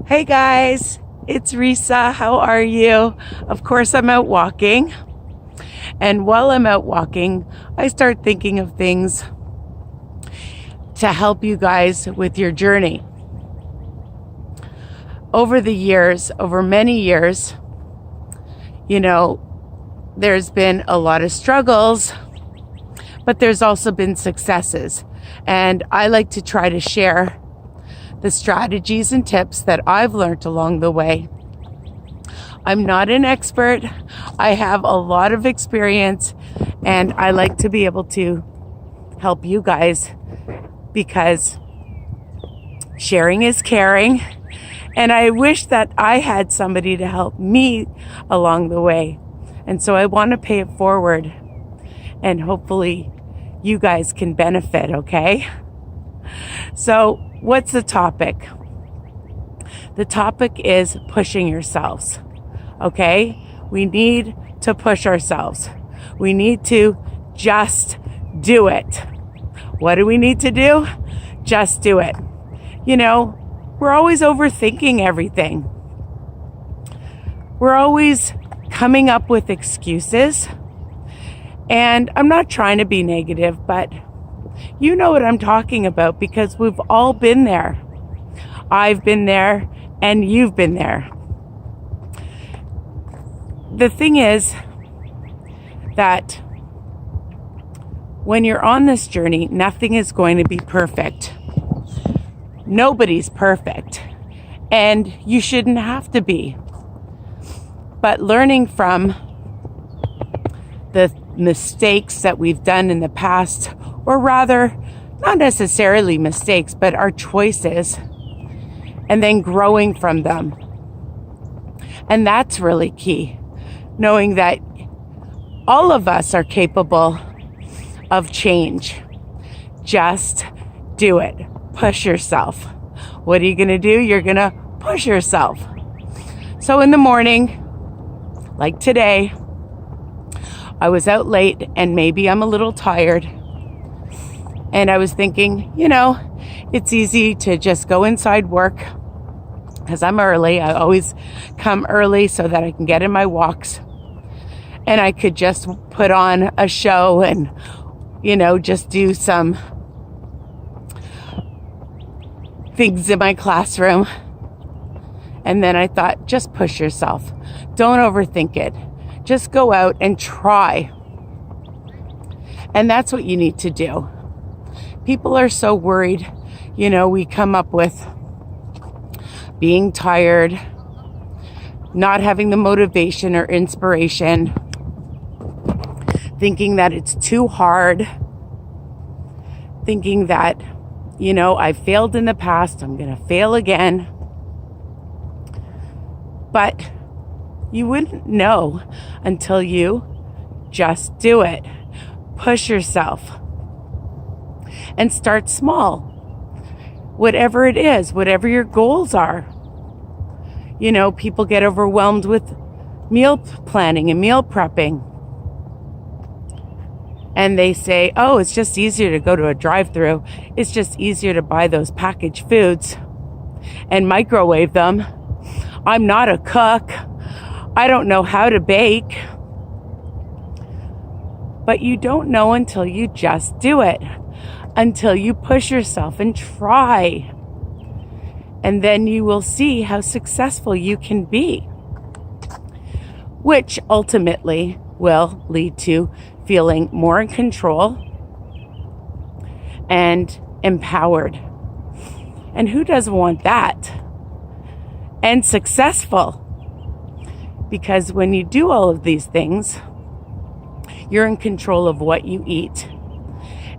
Hey guys, it's Risa. How are you? Of course, I'm out walking. And while I'm out walking, I start thinking of things to help you guys with your journey. Over the years, over many years, there's been a lot of struggles, but there's also been successes. And I like to try to share the strategies and tips that I've learned along the way. I'm not an expert. I have a lot of experience, and I like to be able to help you guys because sharing is caring. And I wish that I had somebody to help me along the way. And so I want to pay it forward, and hopefully you guys can benefit, okay? So what's the topic? The topic is pushing yourselves, okay? We need to push ourselves. We need to just do it. What do we need to do? Just do it. We're always overthinking everything. We're always coming up with excuses. And I'm not trying to be negative, but you know what I'm talking about because we've all been there. I've been there and you've been there. The thing is that when you're on this journey, nothing is going to be perfect. Nobody's perfect, and you shouldn't have to be. But learning from the mistakes that we've done in the past, or rather, not necessarily mistakes, but our choices, and then growing from them. And that's really key. Knowing that all of us are capable of change. Just do it. Push yourself. What are you going to do? You're going to push yourself. So in the morning, like today, I was out late and maybe I'm a little tired. And I was thinking, it's easy to just go inside work because I'm early. I always come early so that I can get in my walks. And I could just put on a show and, just do some things in my classroom. And then I thought, just push yourself. Don't overthink it. Just go out and try. And that's what you need to do. People are so worried. We come up with being tired, not having the motivation or inspiration, thinking that it's too hard, thinking that, I failed in the past, I'm going to fail again. But you wouldn't know until you just do it. Push yourself and start small. Whatever it is, whatever your goals are. People get overwhelmed with meal planning and meal prepping. And they say, oh, it's just easier to go to a drive-thru. It's just easier to buy those packaged foods and microwave them. I'm not a cook. I don't know how to bake. But you don't know until you just do it. Until you push yourself and try. And then you will see how successful you can be. Which ultimately will lead to feeling more in control and empowered. And who doesn't want that? And successful. Because when you do all of these things, you're in control of what you eat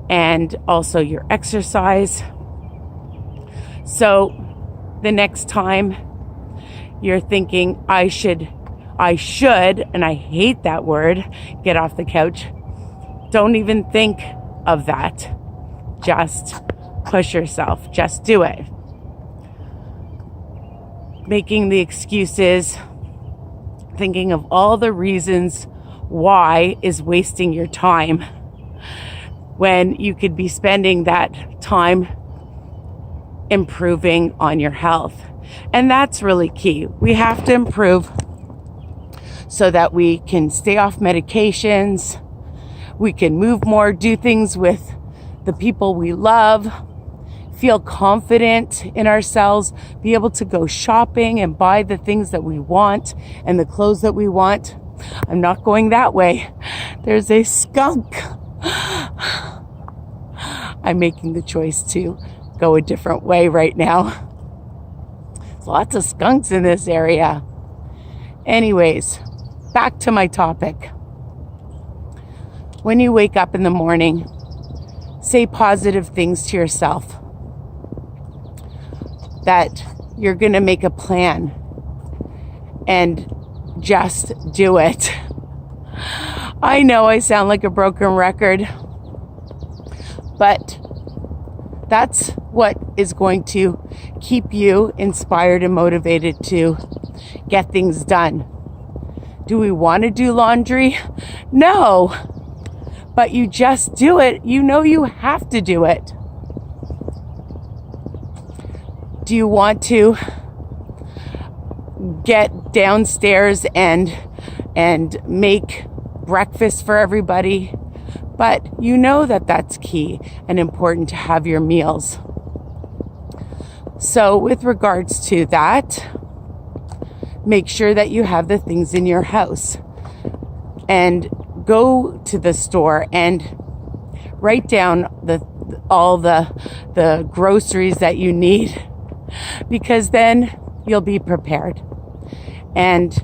and also your exercise. So the next time you're thinking, I should, and I hate that word, get off the couch. Don't even think of that. Just push yourself. Just do it. Making the excuses, thinking of all the reasons why is wasting your time when you could be spending that time improving on your health. And that's really key. We have to improve so that we can stay off medications, we can move more, do things with the people we love, feel confident in ourselves, be able to go shopping and buy the things that we want and the clothes that we want. I'm not going that way. There's a skunk. I'm making the choice to go a different way right now. There's lots of skunks in this area. Anyways, back to my topic. When you wake up in the morning, say positive things to yourself. That you're going to make a plan and just do it. I know I sound like a broken record, but that's what is going to keep you inspired and motivated to get things done. Do we want to do laundry? No, but you just do it. You know you have to do it. Do you want to get downstairs and make breakfast for everybody? But you know that that's key and important to have your meals. So with regards to that, make sure that you have the things in your house and go to the store and write down all the groceries that you need, because then you'll be prepared and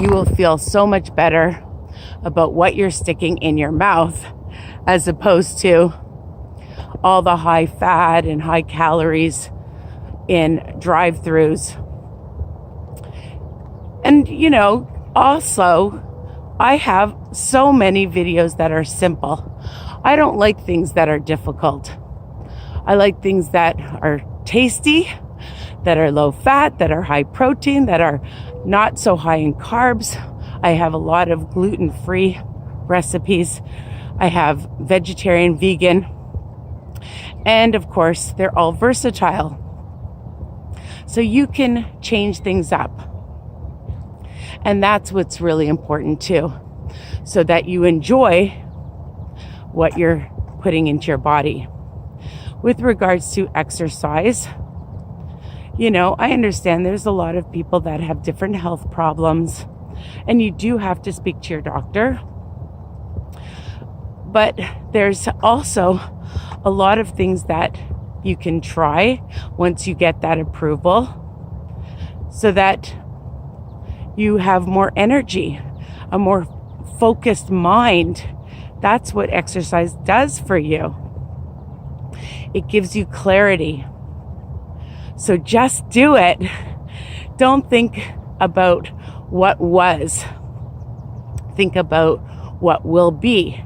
you will feel so much better about what you're sticking in your mouth as opposed to all the high fat and high calories in drive-thrus. And also I have so many videos that are simple. I don't like things that are difficult. I like things that are tasty, that are low fat, that are high protein, that are not so high in carbs. I have a lot of gluten-free recipes. I have vegetarian, vegan, and of course, they're all versatile. So you can change things up. And that's what's really important too, so that you enjoy what you're putting into your body. With regards to exercise, I understand there's a lot of people that have different health problems, and you do have to speak to your doctor. But there's also a lot of things that you can try once you get that approval, so that you have more energy, a more focused mind. That's what exercise does for you. It gives you clarity. So just do it. Don't think about what was. Think about what will be.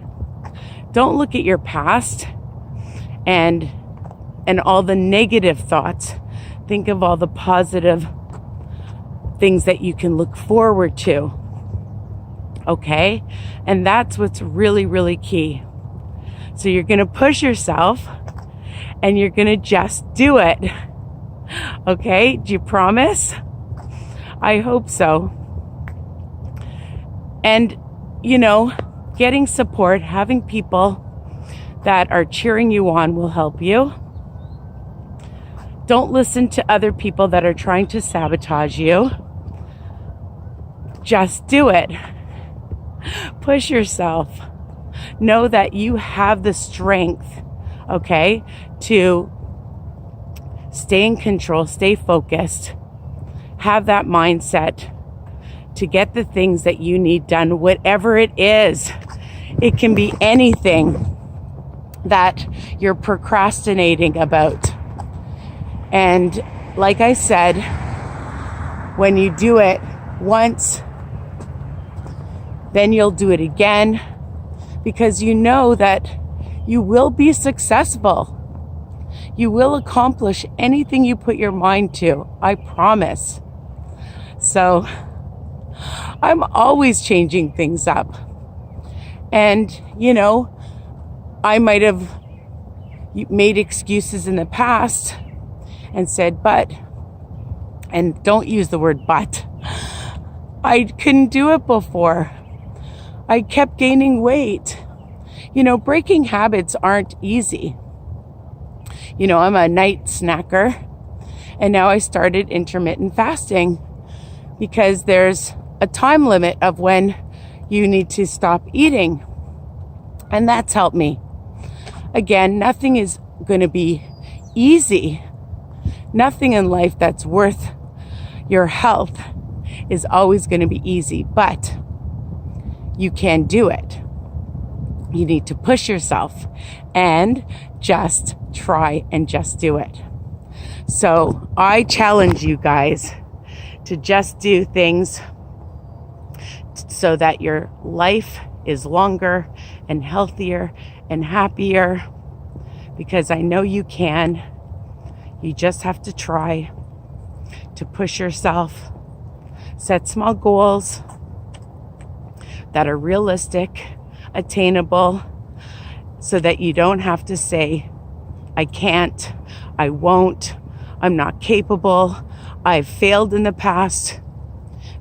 Don't look at your past and all the negative thoughts. Think of all the positive things that you can look forward to. Okay? And that's what's really, really key. So you're going to push yourself and you're going to just do it. Okay? Do you promise? I hope so. And, getting support, having people that are cheering you on will help you. Don't listen to other people that are trying to sabotage you. Just do it. Push yourself. Know that you have the strength, okay, to stay in control, stay focused, have that mindset to get the things that you need done, whatever it is. It can be anything that you're procrastinating about. And like I said, when you do it once, then you'll do it again, because you know that you will be successful. You will accomplish anything you put your mind to. I promise. So I'm always changing things up. And, I might have you made excuses in the past and said, but, and don't use the word but. I couldn't do it before. I kept gaining weight. You know, breaking habits aren't easy. You know, I'm a night snacker, and now I started intermittent fasting because there's a time limit of when you need to stop eating. And that's helped me. Again, nothing is going to be easy. Nothing in life that's worth your health is always going to be easy, but you can do it. You need to push yourself and just try and just do it. So I challenge you guys to just do things so that your life is longer and healthier and happier, because I know you can. You just have to try to push yourself. Set small goals that are realistic, attainable, so that you don't have to say, I can't, I won't, I'm not capable, I've failed in the past,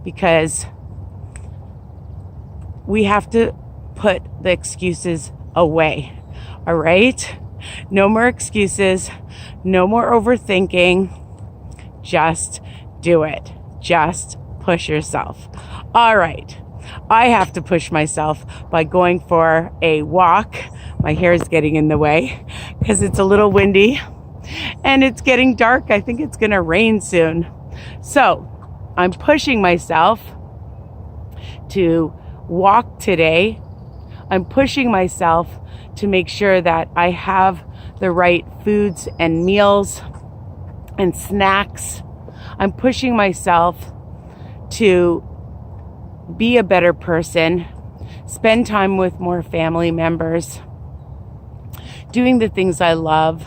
because we have to put the excuses away. All right? No more excuses, no more overthinking. Just do it. Just push yourself. All right. I have to push myself by going for a walk. My hair is getting in the way because it's a little windy and it's getting dark. I think it's going to rain soon. So I'm pushing myself to walk today. I'm pushing myself to make sure that I have the right foods and meals and snacks. I'm pushing myself to be a better person, spend time with more family members, doing the things I love,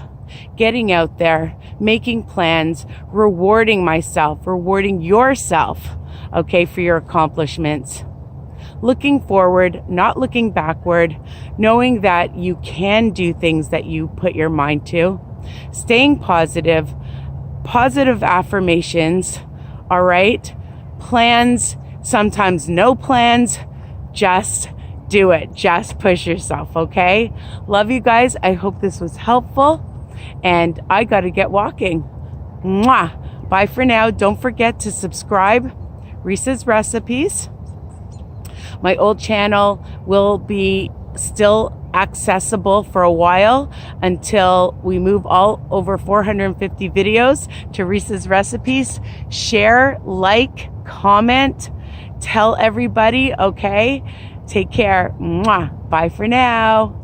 getting out there, making plans, rewarding myself, rewarding yourself, okay, for your accomplishments. Looking forward, not looking backward, knowing that you can do things that you put your mind to, staying positive, positive affirmations, all right? Plans, sometimes no plans, just do it. Just push yourself, okay? Love you guys. I hope this was helpful, and I got to get walking. Mwah. Bye for now. Don't forget to subscribe. Risa's Recipes. My old channel will be still accessible for a while until we move all over 450 videos to Risa's Recipes. Share, like, comment, tell everybody, okay? Take care. Mwah. Bye for now.